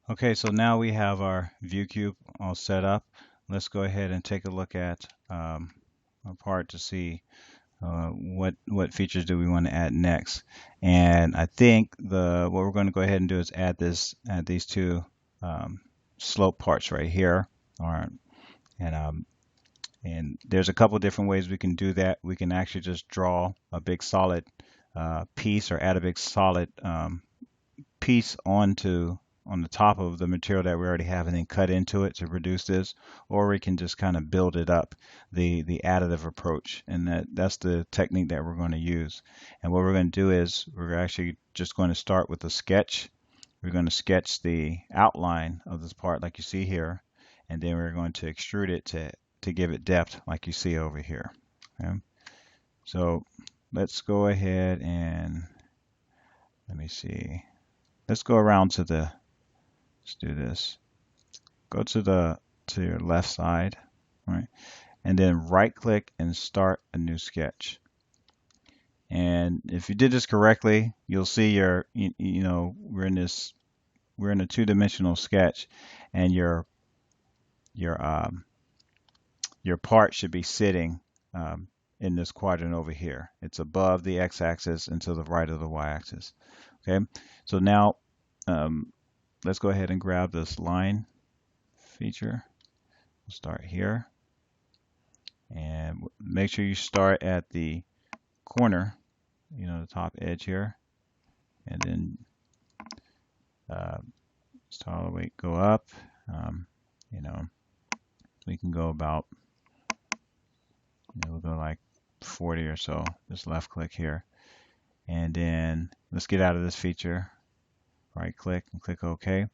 Okay, so now we have our view cube all set up. Let's go ahead and take a look at our part to see what features do we want to add next. And I think what we're going to go ahead and do is add these two um, slope parts right here. All right, and there's a couple different ways we can do that. We can actually just draw a big solid piece or add a big solid piece on the top of the material that we already have and then cut into it to produce this, or we can just kind of build it up, the additive approach, and that's the technique that we're going to use. And what we're going to do is we're actually just going to start with a sketch. We're going to sketch the outline of this part like you see here, and then we're going to extrude it to give it depth like you see over here. Okay? So let's go ahead and let me see. Let's go around to the let's do this. Go to your left side, right? And then right click and start a new sketch. And if you did this correctly, you'll see we're in a two-dimensional sketch, and your part should be sitting in this quadrant over here. It's above the x-axis and to the right of the y-axis. Okay, so now let's go ahead and grab this line feature. We'll start here, and make sure you start at the corner, the top edge here, and then start all the way, go up. You know, we can go about, we'll go like 40 or so. Just left click here, and then let's get out of this feature. Right click and click OK.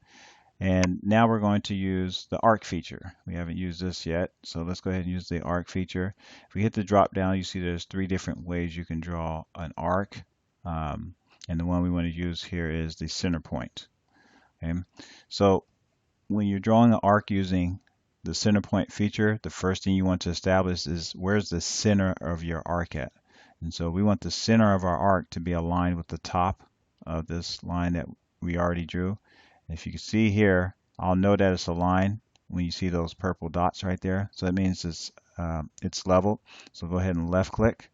And now we're going to use the arc feature. We haven't used this yet, so let's go ahead and use the arc feature. If we hit the drop down, you see there's three different ways you can draw an arc. And the one we want to use here is the center point. Okay? So when you're drawing an arc using the center point feature, the first thing you want to establish is where's the center of your arc at. And so we want the center of our arc to be aligned with the top of this line that we already drew. If you can see here, I'll know that it's aligned when you see those purple dots right there. So that means it's level. So go ahead and left click.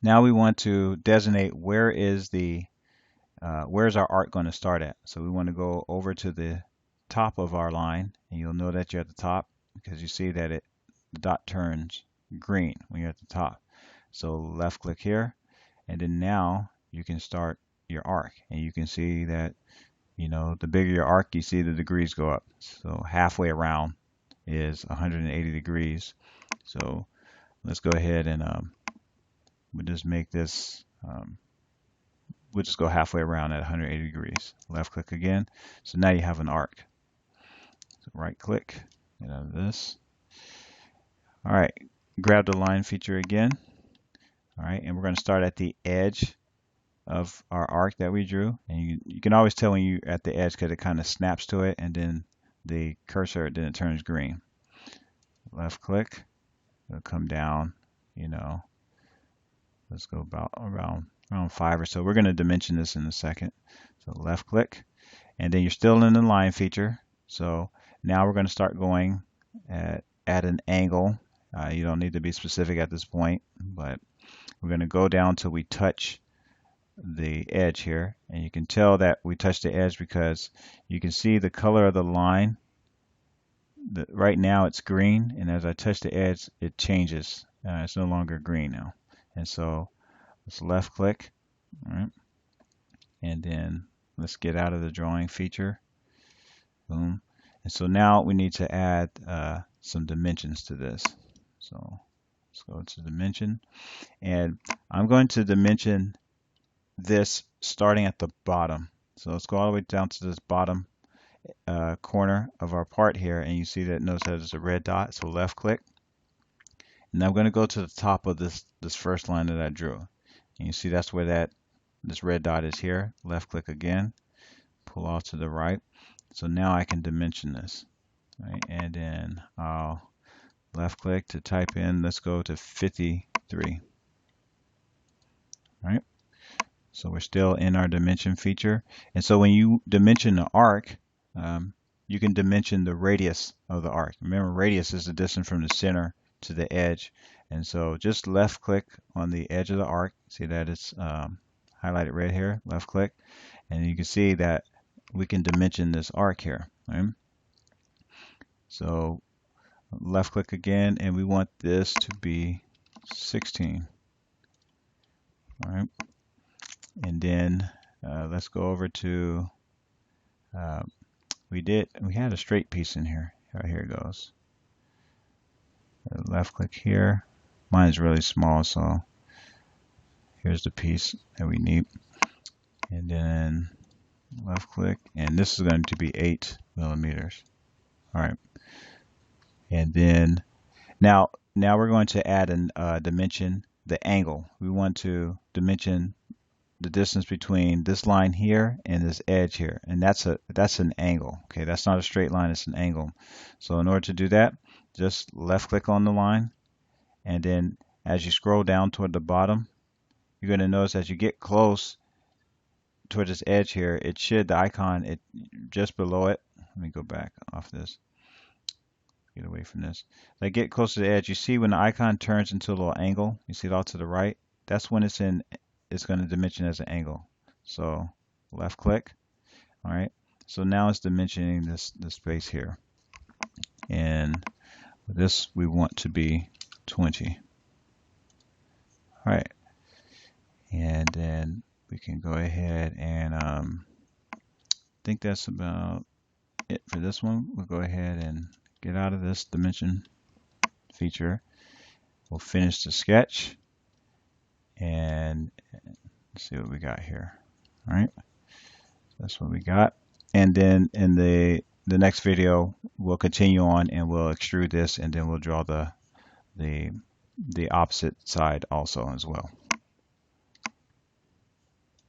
Now we want to designate where's our arc going to start at. So we want to go over to the top of our line, and you'll know that you're at the top because you see that the dot turns green when you're at the top. So left click here, and then now you can start your arc, and you can see that the bigger your arc, you see the degrees go up. So halfway around is 180 degrees. So let's go ahead and we'll just make this, we'll just go halfway around at 180 degrees. Left click again. So now you have an arc. So right click, get out of this. All right, grab the line feature again. All right, and we're going to start at the edge of our arc that we drew, and you can always tell when you're at the edge because it kind of snaps to it, and then the cursor, then it turns green. Left click, it'll come down, let's go about around 5 or so. We're going to dimension this in a second. So left click, and then you're still in the line feature. So now we're going to start going at an angle. You don't need to be specific at this point, but we're going to go down till we touch the edge here, and you can tell that we touched the edge because you can see the color of the line. Right now it's green, and as I touch the edge it changes. It's no longer green now. And so let's left click, all right, and then let's get out of the drawing feature. Boom. And so now we need to add some dimensions to this. So let's go to dimension, and I'm going to dimension this starting at the bottom. So let's go all the way down to this bottom corner of our part here, and you see that, notice that there's a red dot. So left click, and I'm going to go to the top of this first line that I drew, and you see that's where this red dot is here. Left click again, pull off to the right. So now I can dimension this, right? And then I'll left click to type in, let's go to 53. All right. So we're still in our dimension feature. And so when you dimension the arc, you can dimension the radius of the arc. Remember, radius is the distance from the center to the edge. And so just left click on the edge of the arc. See that it's highlighted red here, left click. And you can see that we can dimension this arc here. Right? So left click again, and we want this to be 16. All right, and then let's go over to we had a straight piece in here. Here it goes. Left click here. Mine is really small, so here's the piece that we need. And then left click, and this is going to be 8 millimeters. All right. And then now we're going to add a dimension, the angle. We want to dimension the distance between this line here and this edge here, and that's an angle. Okay, that's not a straight line, it's an angle. So in order to do that, just left click on the line, and then as you scroll down toward the bottom, you're going to notice as you get close toward this edge here, it should, the icon, just below it. Let me go back off this. Get away from this. As I get close to the edge, you see when the icon turns into a little angle, you see it all to the right, that's when it's going to dimension as an angle. So left click. All right. So now it's dimensioning this space here. And this we want to be 20. All right. And then we can go ahead and I think that's about it for this one. We'll go ahead and get out of this dimension feature. We'll finish the sketch and let's see what we got here. All right, that's what we got. And then in the next video, we'll continue on and we'll extrude this, and then we'll draw the opposite side also as well.